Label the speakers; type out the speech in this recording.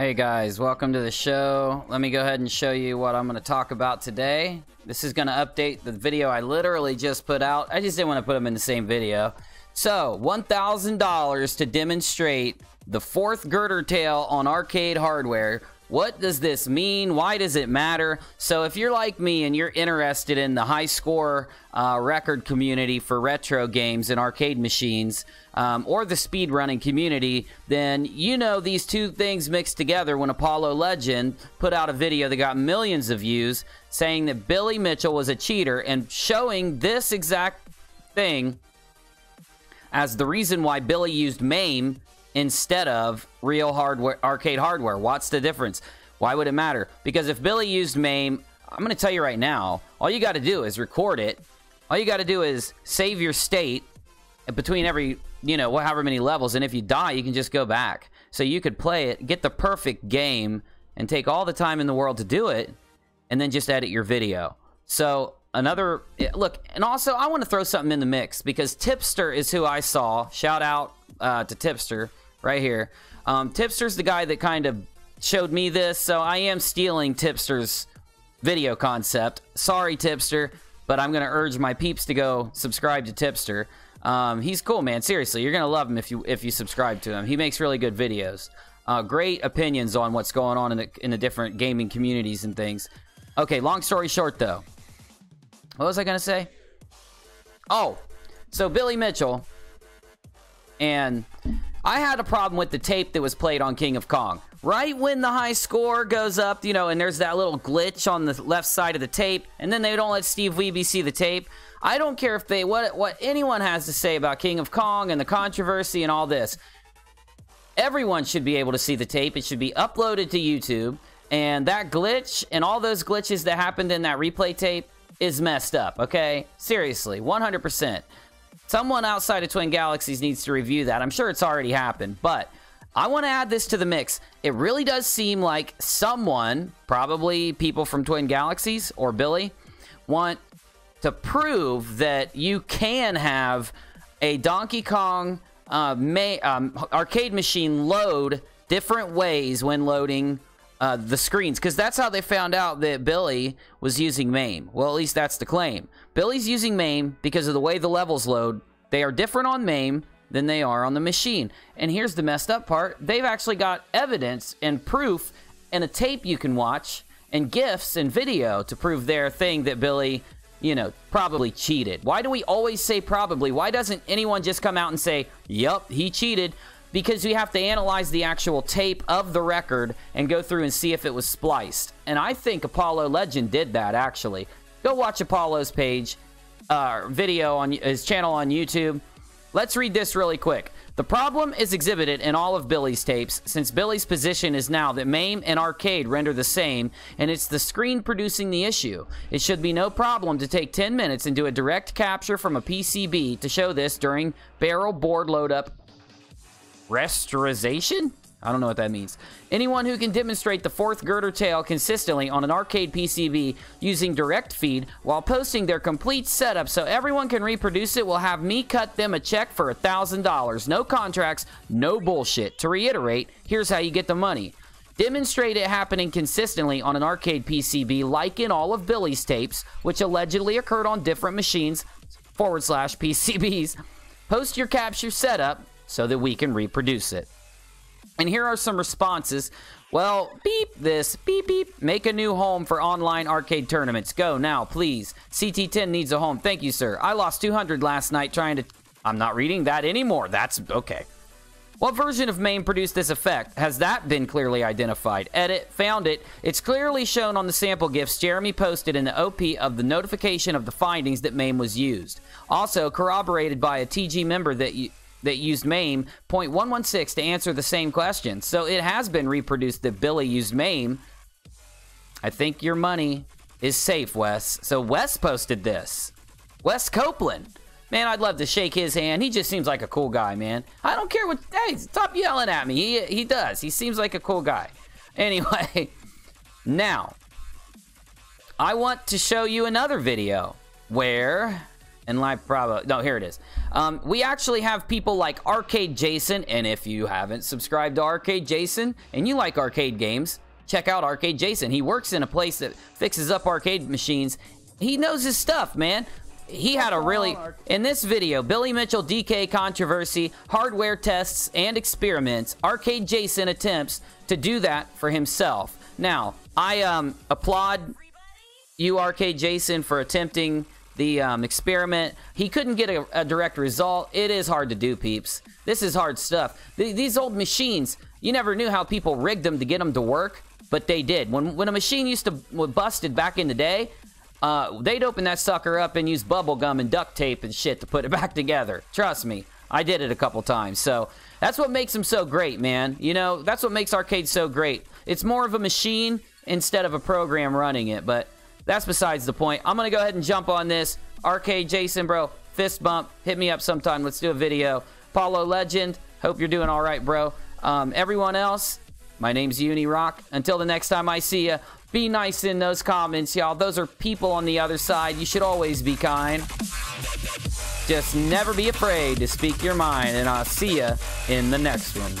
Speaker 1: Hey guys, welcome to the show. Let me go ahead and show you what I'm going to talk about today. This is going to update the video I literally just put out. I just didn't want to put them in the same video. So, $1,000 to demonstrate the fourth girder tail on arcade hardware. What does this mean? Why does it matter? So if you're like me and you're interested in the high score record community for retro games and arcade machines, or the speedrunning community, then you know these two things mixed together when Apollo Legend put out a video that got millions of views saying that Billy Mitchell was a cheater and showing this exact thing as the reason why Billy used MAME instead of real hardware, arcade hardware. What's the difference? Why would it matter? Because if Billy used MAME, I'm going to tell you right now, all you got to do is record it. All you got to do is save your state between every, you know, however many levels, and if you die, you can just go back. So you could play it, get the perfect game, and take all the time in the world to do it, and then just edit your video. So another look, and also I want to throw something in the mix because Tipster is who I saw. Shout out to Tipster right here. Tipster's the guy that kind of showed me this, so I am stealing Tipster's video concept. Sorry, Tipster, but I'm gonna urge my peeps to go subscribe to Tipster. He's cool, man. Seriously, you're gonna love him if you subscribe to him. He makes really good videos. Great opinions on what's going on in the different gaming communities and things. Okay, long story short, though. What was I gonna say? Oh, so Billy Mitchell, and I had a problem with the tape that was played on King of Kong. Right when the high score goes up, you know, and there's that little glitch on the left side of the tape, and then they don't let Steve Wiebe see the tape. I don't care if they what anyone has to say about King of Kong and the controversy and all this. Everyone should be able to see the tape. It should be uploaded to YouTube, and that glitch and all those glitches that happened in that replay tape is messed up, okay? Seriously, 100%. Someone outside of Twin Galaxies needs to review that. I'm sure it's already happened, but I want to add this to the mix. It really does seem like someone, probably people from Twin Galaxies or Billy, want to prove that you can have a Donkey Kong arcade machine load different ways when loading the screens, because that's how they found out that Billy was using MAME. Well, at least that's the claim. Billy's using MAME because of the way the levels load. They are different on MAME than they are on the machine. And here's the messed up part. They've actually got evidence and proof and a tape you can watch and GIFs and video to prove their thing that Billy, you know, probably cheated. Why do we always say probably? Why doesn't anyone just come out and say, yup, he cheated? Because we have to analyze the actual tape of the record and go through and see if it was spliced. And I think Apollo Legend did that, actually. Go watch Apollo's page, video on his channel on YouTube. Let's read this really quick. The problem is exhibited in all of Billy's tapes, since Billy's position is now that MAME and arcade render the same, and it's the screen producing the issue. It should be no problem to take 10 minutes and do a direct capture from a PCB to show this during barrel board load up rasterization? I don't know what that means. Anyone who can demonstrate the fourth girder tail consistently on an arcade PCB using direct feed while posting their complete setup so everyone can reproduce it will have me cut them a check for $1,000. No contracts, no bullshit. To reiterate, here's how you get the money. Demonstrate it happening consistently on an arcade PCB like in all of Billy's tapes, which allegedly occurred on different machines / PCBs. Post your capture setup so that we can reproduce it. And here are some responses. Well, beep this, beep beep. Make a new home for online arcade tournaments. Go now, please. CT10 needs a home. Thank you, sir. I lost 200 last night trying to... I'm not reading that anymore. That's okay. What version of MAME produced this effect? Has that been clearly identified? Edit, found it. It's clearly shown on the sample GIFs Jeremy posted in the OP of the notification of the findings that MAME was used. Also, corroborated by a TG member that used MAME .116 to answer the same question. So it has been reproduced that Billy used MAME. I think your money is safe, Wes. So Wes posted this. Wes Copeland. Man, I'd love to shake his hand. He just seems like a cool guy, man. I don't care what... Hey, stop yelling at me. He does. He seems like a cool guy. Anyway, now, I want to show you another video where and Live Bravo. No, here it is. We actually have people like Arcade Jason, and if you haven't subscribed to Arcade Jason and you like arcade games, check out Arcade Jason. He works in a place that fixes up arcade machines. He knows his stuff, man. He had a really... In this video, Billy Mitchell DK controversy, hardware tests, and experiments, Arcade Jason attempts to do that for himself. Now, I applaud you, Arcade Jason, for attempting the experiment. He couldn't get a direct result. It is hard to do, peeps. This is hard stuff. These old machines, you never knew how people rigged them to get them to work, but they did. When a machine used to busted back in the day, they'd open that sucker up and use bubble gum and duct tape and shit to put it back together. Trust me, I did it a couple times. So that's what makes them so great, man. You know, that's what makes arcade so great. It's more of a machine instead of a program running it, but that's besides the point. I'm going to go ahead and jump on this. Arcade Jason, bro, fist bump. Hit me up sometime. Let's do a video. Paulo Legend, hope you're doing all right, bro. Everyone else, my name's UNIRock. Until the next time I see ya, be nice in those comments, y'all. Those are people on the other side. You should always be kind. Just never be afraid to speak your mind, and I'll see ya in the next one.